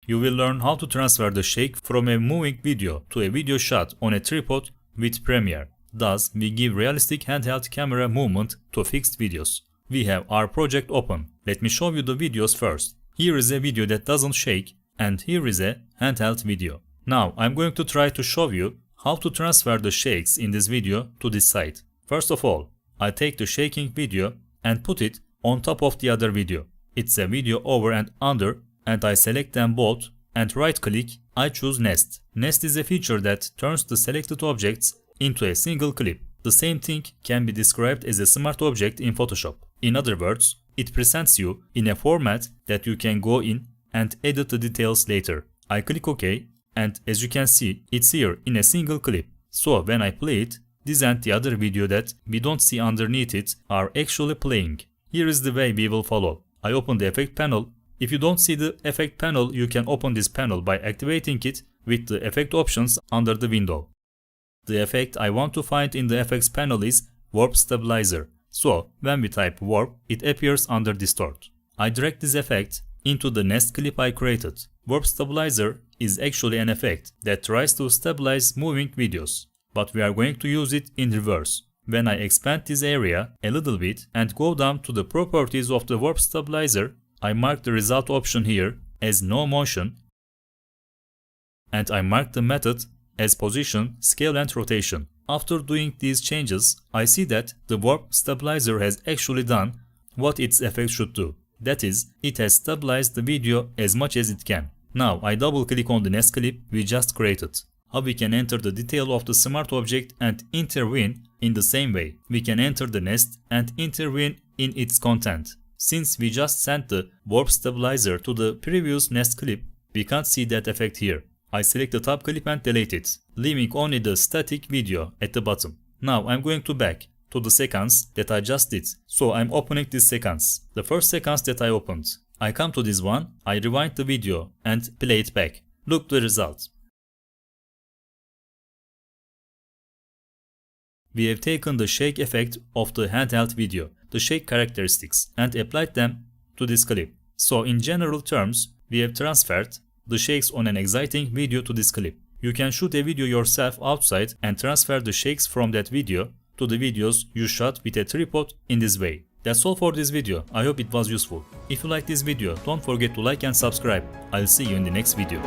you will learn how to transfer the shake from a moving video to a video shot on a tripod with Premiere. Thus, we give realistic handheld camera movement to fixed videos. We have our project open. Let me show you the videos first. Here is a video that doesn't shake, and here is a handheld video. Now, I'm going to try to show you how to transfer the shakes in this video to this side. First of all, I take the shaking video and put it on top of the other video. It's a video over and under, and I select them both and right click, I choose Nest. Nest is a feature that turns the selected objects into a single clip. The same thing can be described as a smart object in Photoshop. In other words, it presents you in a format that you can go in and edit the details later. I click OK, and as you can see, it's here in a single clip. So when I play it, this and the other video that we don't see underneath it are actually playing. Here is the way we will follow. I open the effect panel. If you don't see the effect panel, you can open this panel by activating it with the effect options under the window. The effect I want to find in the effects panel is Warp Stabilizer. So when we type warp, it appears under distort. I drag this effect into the Nest clip I created. Warp Stabilizer is actually an effect that tries to stabilize moving videos, but we are going to use it in reverse. When I expand this area a little bit and go down to the properties of the Warp Stabilizer, I mark the result option here as no motion, and I mark the method as position, scale and rotation. After doing these changes, I see that the Warp Stabilizer has actually done what its effect should do. That is, it has stabilized the video as much as it can. Now I double click on the Nest clip we just created. How we can enter the detail of the smart object and intervene in the same way. We can enter the nest and intervene in its content. Since we just sent the Warp Stabilizer to the previous Nest clip, we can't see that effect here. I select the top clip and delete it, leaving only the static video at the bottom. Now I'm going to back to the sequence that I just did. So I'm opening this sequence. The first sequence that I opened. I come to this one, I rewind the video and play it back. Look the result. We have taken the shake effect of the handheld video, the shake characteristics, and applied them to this clip. So in general terms, we have transferred the shakes on an exciting video to this clip. You can shoot a video yourself outside and transfer the shakes from that video to the videos you shot with a tripod in this way. That's all for this video. I hope it was useful. If you like this video, don't forget to like and subscribe. I'll see you in the next video.